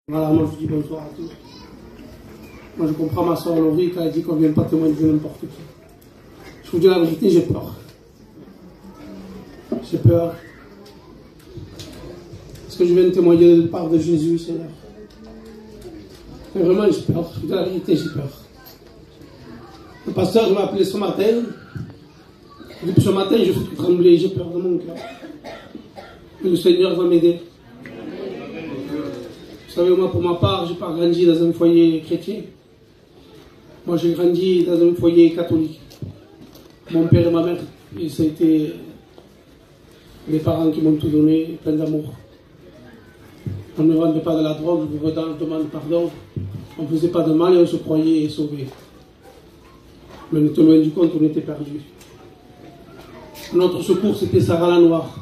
Voilà, moi je dis bonsoir à tous. Moi je comprends ma soeur Laurie quand elle dit qu'on ne vient pas témoigner de n'importe qui. Je vous dis la vérité, j'ai peur. J'ai peur. Parce que je viens de témoigner de la part de Jésus, Seigneur. Et vraiment j'ai peur. Je vous dis la vérité, j'ai peur. Le pasteur m'a appelé ce matin. Depuis ce matin, je suis trembler, j'ai peur de mon cœur. Et le Seigneur va m'aider. Vous savez, moi, pour ma part, je n'ai pas grandi dans un foyer chrétien. Moi, j'ai grandi dans un foyer catholique. Mon père et ma mère, et ça a été les parents qui m'ont tout donné, plein d'amour. On ne vendait pas de la drogue, je vous demande pardon. On ne faisait pas de mal et on se croyait sauvés. Mais on était loin du compte, on était perdus. Notre secours, c'était Sarah la Noire,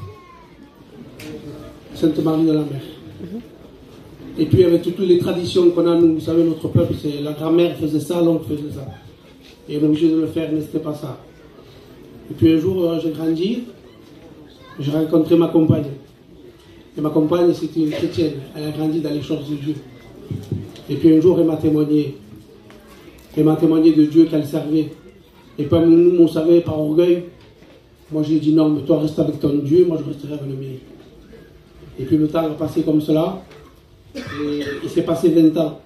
Sainte Marie de la Mer. Et puis avec toutes les traditions qu'on a, nous, vous savez, notre peuple, c'est la grand-mère faisait ça, l'oncle faisait ça. Et on est obligé de le faire, mais ce n'était pas ça. Et puis un jour, j'ai grandi, j'ai rencontré ma compagne. Et ma compagne, c'était une chrétienne, elle a grandi dans les choses de Dieu. Et puis un jour, elle m'a témoigné. Elle m'a témoigné de Dieu qu'elle servait. Et puis nous, on savait par orgueil. Moi, j'ai dit non, mais toi, reste avec ton Dieu, moi, je resterai avec le mien. Et puis le temps a passé comme cela. Et il s'est passé 20 ans.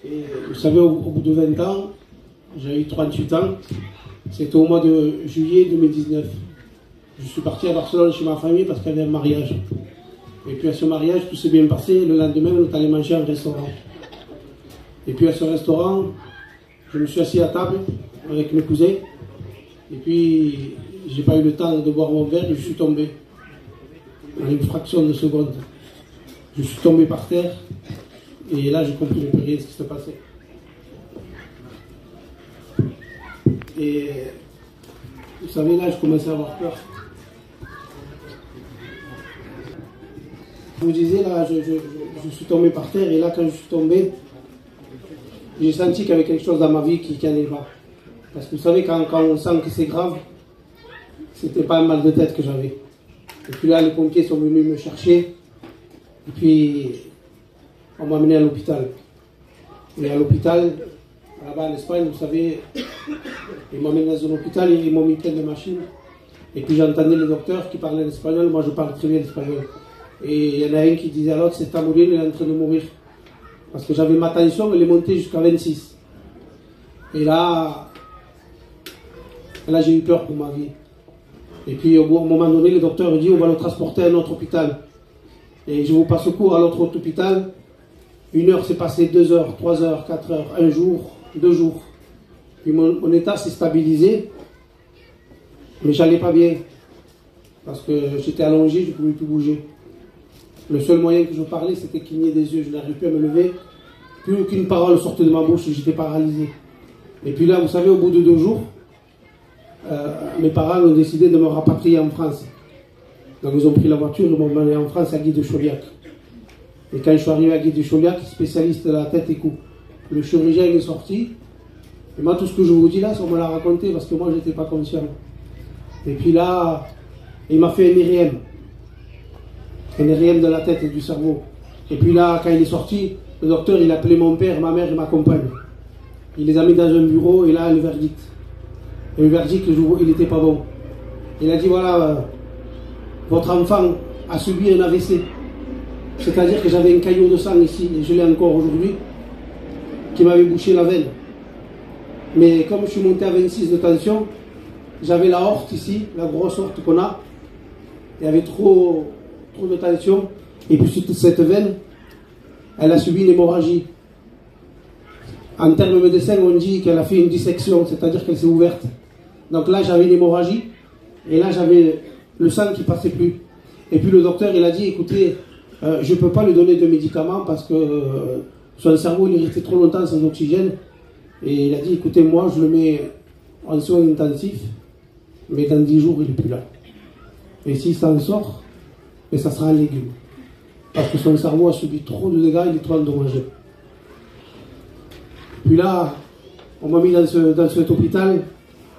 Et vous savez, au bout de 20 ans, j'ai eu 38 ans. C'était au mois de juillet 2019. Je suis parti à Barcelone chez ma famille parce qu'il y avait un mariage. Et puis à ce mariage, tout s'est bien passé. Le lendemain, on est allé manger à un restaurant. Et puis à ce restaurant, je me suis assis à table avec mes cousins. Et puis, j'ai pas eu le temps de boire mon verre et je suis tombé. En une fraction de seconde. Je suis tombé par terre et là j'ai compris le pire ce qui se passait. Et vous savez, là je commençais à avoir peur. Je vous disais, là je suis tombé par terre et là quand je suis tombé, j'ai senti qu'il y avait quelque chose dans ma vie qui n'allait pas. Parce que vous savez, quand on sent que c'est grave, c'était pas un mal de tête que j'avais. Et puis là les pompiers sont venus me chercher. Et puis, on m'a amené à l'hôpital. Et à l'hôpital, là-bas en Espagne, vous savez, ils m'ont amené dans un hôpital et ils m'ont mis plein de machines. Et puis j'entendais les docteurs qui parlaient l'espagnol, moi je parle très bien l'espagnol. Et il y en a un qui disait à l'autre, c'est Tamourine, il est en train de mourir. Parce que j'avais ma tension, elle est montée jusqu'à 26. Et là j'ai eu peur pour ma vie. Et puis au moment donné, le docteur dit, on va le transporter à un autre hôpital. Et je vous passe au cours à l'autre hôpital. 1 heure s'est passée, 2 heures, 3 heures, 4 heures, 1 jour, 2 jours. Puis mon état s'est stabilisé. Mais j'allais pas bien. Parce que j'étais allongé, je ne pouvais plus bouger. Le seul moyen que je parlais, c'était cligner des yeux. Je n'arrivais plus à me lever. Plus aucune parole sortait de ma bouche, j'étais paralysé. Et puis là, vous savez, au bout de 2 jours, mes parents ont décidé de me rapatrier en France. Donc ils ont pris la voiture, ils m'ont emmené en France à Guy de Chauliac. Et quand je suis arrivé à Guy de Chauliac, spécialiste de la tête et cou, le chirurgien est sorti. Et moi, tout ce que je vous dis là, on me l'a raconté parce que moi, je n'étais pas conscient. Et puis là, il m'a fait un IRM. Un IRM de la tête et du cerveau. Et puis là, quand il est sorti, le docteur, il a appelé mon père, ma mère et ma compagne. Il les a mis dans un bureau et là, le verdict. Et le verdict, il n'était pas bon. Il a dit, voilà... votre enfant a subi un AVC. C'est-à-dire que j'avais un caillot de sang ici, et je l'ai encore aujourd'hui, qui m'avait bouché la veine. Mais comme je suis monté à 26 de tension, j'avais la horte ici, la grosse horte qu'on a. Il y avait trop de tension. Et puis cette veine, elle a subi une hémorragie. En termes médecins, on dit qu'elle a fait une dissection, c'est-à-dire qu'elle s'est ouverte. Donc là, j'avais une hémorragie, et là, j'avais... le sang qui passait plus. Et puis le docteur, il a dit, écoutez, je ne peux pas lui donner de médicaments parce que son cerveau, il est resté trop longtemps sans oxygène. Et il a dit, écoutez, moi, je le mets en soins intensifs, mais dans 10 jours, il n'est plus là. Et s'il s'en sort, mais ça sera un légume. Parce que son cerveau a subi trop de dégâts, il est trop endommagé. Puis là, on m'a mis dans cet hôpital.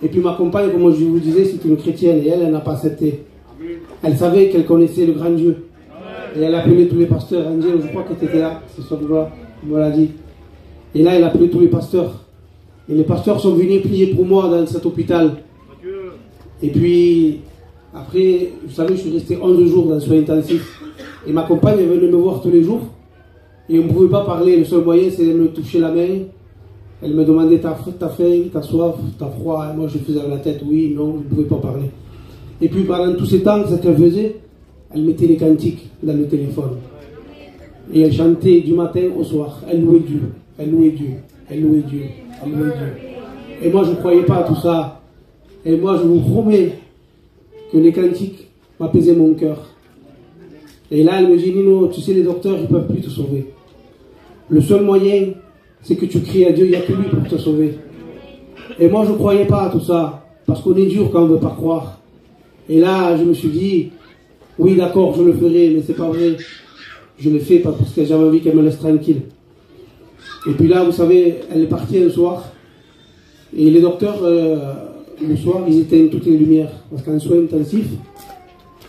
Et puis ma compagne, comme je vous disais, c'est une chrétienne et elle n'a pas accepté. Elle savait qu'elle connaissait le grand Dieu. Et elle a appelé tous les pasteurs. Angel, je crois que tu étais là, ce soir-là, on me l'a dit. Et là, elle a appelé tous les pasteurs. Et les pasteurs sont venus prier pour moi dans cet hôpital. Et puis, après, vous savez, je suis resté 11 jours dans le soin intensif. Et ma compagne, elle venait me voir tous les jours. Et on ne pouvait pas parler. Le seul moyen, c'est de me toucher la main. Elle me demandait, t'as faim, t'as soif, t'as froid. Et moi, je faisais la tête, oui, non, je ne pouvais pas parler. Et puis, pendant tous ces temps, ce qu'elle faisait, elle mettait les cantiques dans le téléphone. Et elle chantait du matin au soir. Elle louait Dieu, elle louait Dieu, elle louait Dieu, elle louait Dieu. Et moi, je ne croyais pas à tout ça. Et moi, je vous promets que les cantiques m'apaisaient mon cœur. Et là, elle me dit, Nino, tu sais, les docteurs, ils ne peuvent plus te sauver. Le seul moyen, c'est que tu cries à Dieu, il n'y a que lui pour te sauver. Et moi, je ne croyais pas à tout ça, parce qu'on est dur quand on ne veut pas croire. Et là, je me suis dit, oui, d'accord, je le ferai, mais c'est pas vrai. Je le fais parce que j'avais envie qu'elle me laisse tranquille. Et puis là, vous savez, elle est partie un soir, et les docteurs, le soir, ils éteignent toutes les lumières, parce qu'en soins intensifs,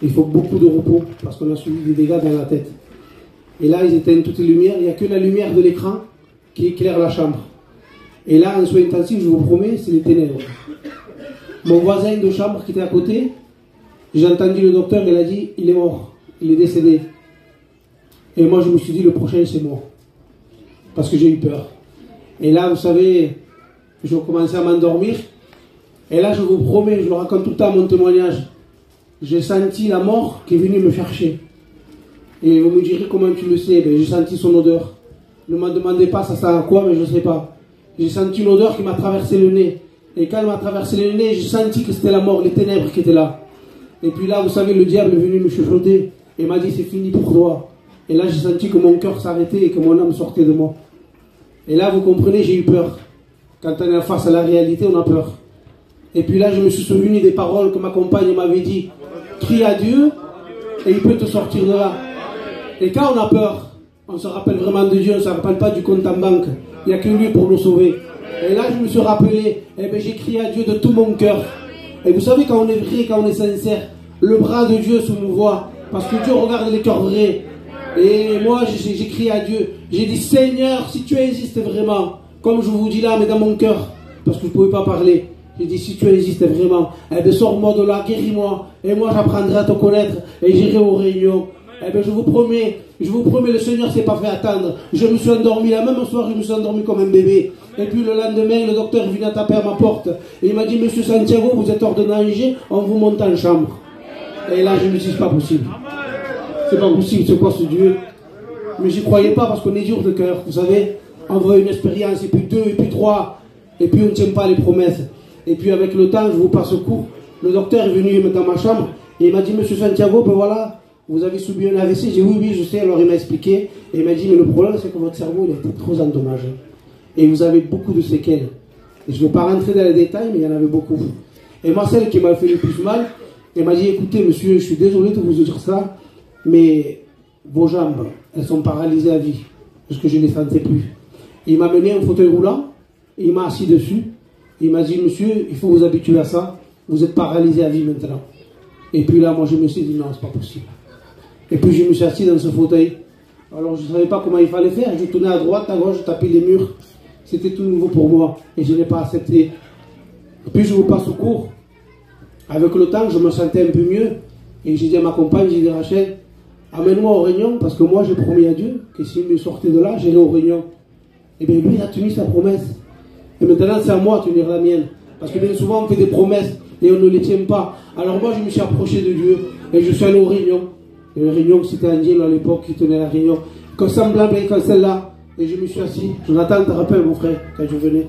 il faut beaucoup de repos, parce qu'on a subi des dégâts dans la tête. Et là, ils éteignent toutes les lumières, il n'y a que la lumière de l'écran qui éclaire la chambre. Et là, en soins intensifs, je vous promets, c'est les ténèbres. Mon voisin de chambre qui était à côté, j'ai entendu le docteur, il a dit, il est mort, il est décédé. Et moi, je me suis dit, le prochain, c'est moi. Parce que j'ai eu peur. Et là, vous savez, je commençais à m'endormir. Et là, je vous promets, je le raconte tout le temps mon témoignage, j'ai senti la mort qui est venue me chercher. Et vous me direz comment tu le sais. Ben, j'ai senti son odeur. Ne me demandez pas ça sert à quoi, mais je ne sais pas. J'ai senti une odeur qui m'a traversé le nez. Et quand elle m'a traversé le nez, j'ai senti que c'était la mort, les ténèbres qui étaient là. Et puis là, vous savez, le diable est venu me chuchoter et m'a dit, c'est fini pour toi. Et là, j'ai senti que mon cœur s'arrêtait et que mon âme sortait de moi. Et là, vous comprenez, j'ai eu peur. Quand on est face à la réalité, on a peur. Et puis là, je me suis souvenu des paroles que ma compagne m'avait dit. Crie à Dieu et il peut te sortir de là. Et quand on a peur, on se rappelle vraiment de Dieu, on ne se rappelle pas du compte en banque. Il n'y a que lui pour nous sauver. Et là, je me suis rappelé, j'ai crié à Dieu de tout mon cœur. Et vous savez, quand on est vrai, quand on est sincère, le bras de Dieu se nous voit. Parce que Dieu regarde les cœurs vrais. Et moi, j'ai crié à Dieu. J'ai dit, Seigneur, si tu existes vraiment, comme je vous dis là, mais dans mon cœur, parce que je ne pouvais pas parler. J'ai dit, si tu existes vraiment, sors-moi de là, guéris-moi. Et moi, j'apprendrai à te connaître et j'irai aux réunions. Je vous promets, le Seigneur ne s'est pas fait attendre. Je me suis endormi, la même soir, je me suis endormi comme un bébé. Et puis le lendemain, le docteur est venu à taper à ma porte. Et il m'a dit, Monsieur Santiago, vous êtes ordonné à Angers, on vous monte en chambre. Et là, je me suis dit, c'est pas possible. C'est pas possible, c'est quoi ce Dieu? Mais j'y croyais pas parce qu'on est dur de cœur. Vous savez, on veut une expérience, et puis 2, et puis 3. Et puis on ne tient pas les promesses. Et puis avec le temps, je vous passe au cours. Le docteur est venu dans ma chambre et il m'a dit, Monsieur Santiago, ben voilà, vous avez subi un AVC. J'ai dit, oui, je sais. Alors il m'a expliqué. Et il m'a dit, mais le problème, c'est que votre cerveau, il a été trop endommagé. Et vous avez beaucoup de séquelles. Et je ne vais pas rentrer dans les détails, mais il y en avait beaucoup. Et moi, celle qui m'a fait le plus mal, elle m'a dit, écoutez, monsieur, je suis désolé de vous dire ça, mais vos jambes, elles sont paralysées à vie. Parce que je ne les sentais plus. Et il m'a mené un fauteuil roulant, et il m'a assis dessus. Il m'a dit, monsieur, il faut vous habituer à ça. Vous êtes paralysé à vie maintenant. Et puis là, moi, je me suis dit, non, c'est pas possible. Et puis, je me suis assis dans ce fauteuil. Alors, je ne savais pas comment il fallait faire. Je tournais à droite, à gauche, je tapais les murs. C'était tout nouveau pour moi. Et je n'ai pas accepté. Et puis, je vous passe au cours. Avec le temps, je me sentais un peu mieux. Et j'ai dit à ma compagne, j'ai dit, Rachel, amène-moi aux réunions, parce que moi, j'ai promis à Dieu que s'il me sortait de là, j'irai aux réunions. Et bien, lui, il a tenu sa promesse. Et maintenant, c'est à moi de tenir la mienne. Parce que bien souvent, on fait des promesses et on ne les tient pas. Alors moi, je me suis approché de Dieu et je suis allé aux réunions. Et les réunions, c'était Angel à l'époque qui tenait la réunion. Comme semblable comme celle-là. Et je me suis assis. Jonathan, te rappelles, mon frère, quand je venais.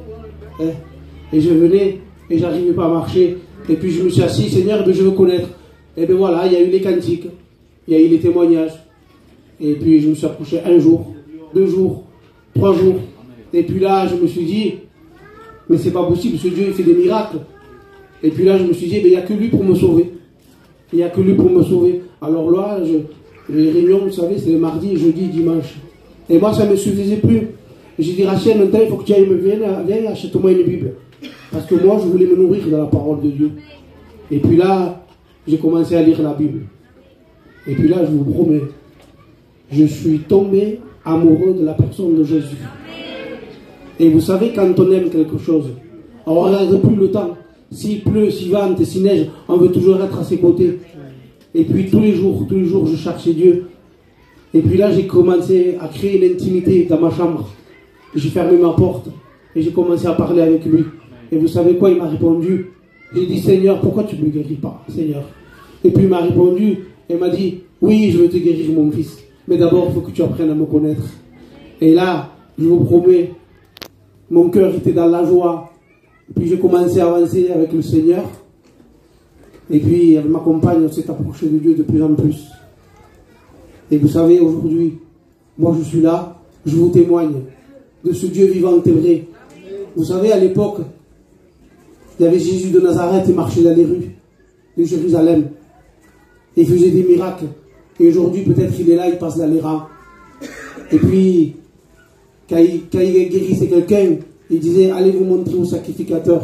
Et je venais et j'arrivais pas à marcher. Et puis je me suis assis, Seigneur, je veux connaître. Et bien voilà, il y a eu les cantiques. Il y a eu les témoignages. Et puis je me suis approché 1 jour, 2 jours, 3 jours. Et puis là, je me suis dit, mais c'est pas possible, ce Dieu il fait des miracles. Et puis là, je me suis dit, il n'y a que lui pour me sauver. Il n'y a que lui pour me sauver. Alors là, les réunions, vous savez, c'est le mardi, jeudi, dimanche. Et moi, ça ne me suffisait plus. J'ai dit, Rachel, maintenant, il faut que tu ailles me vienne, achète-moi une Bible. Parce que moi, je voulais me nourrir dans la parole de Dieu. Et puis là, j'ai commencé à lire la Bible. Et puis là, je vous promets, je suis tombé amoureux de la personne de Jésus. Et vous savez, quand on aime quelque chose, on ne regarde plus le temps. S'il pleut, s'il vente, s'il neige, on veut toujours être à ses côtés. Et puis tous les jours, je cherchais Dieu. Et puis là, j'ai commencé à créer l'intimité dans ma chambre. J'ai fermé ma porte et j'ai commencé à parler avec lui. Et vous savez quoi, il m'a répondu. J'ai dit, Seigneur, pourquoi tu ne me guéris pas, Seigneur? Et puis il m'a répondu, et m'a dit, oui, je veux te guérir, mon fils. Mais d'abord, il faut que tu apprennes à me connaître. Et là, je vous promets, mon cœur était dans la joie. Et puis j'ai commencé à avancer avec le Seigneur. Et puis avec ma compagne, on s'est approché de Dieu de plus en plus. Et vous savez, aujourd'hui, moi je suis là, je vous témoigne de ce Dieu vivant et vrai. Vous savez, à l'époque, il y avait Jésus de Nazareth, il marchait dans les rues de Jérusalem. Et il faisait des miracles. Et aujourd'hui, peut-être qu'il est là, il passe dans les rangs. Et puis, quand il guérissait quelqu'un, il disait, allez vous montrer au sacrificateur.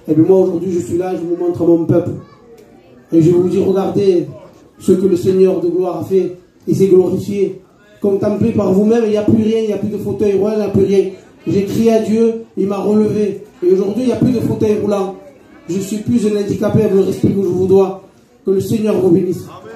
Et bien moi, aujourd'hui, je suis là, je vous montre à mon peuple. Et je vous dis, regardez ce que le Seigneur de gloire a fait. Il s'est glorifié. Contemplé par vous-même, il n'y a plus rien, il n'y a plus de fauteuil roulant, il n'y a plus rien. J'ai crié à Dieu, il m'a relevé. Et aujourd'hui, il n'y a plus de fauteuil roulant. Je suis plus un handicapé avec le respect que je vous dois. Que le Seigneur vous bénisse. Amen.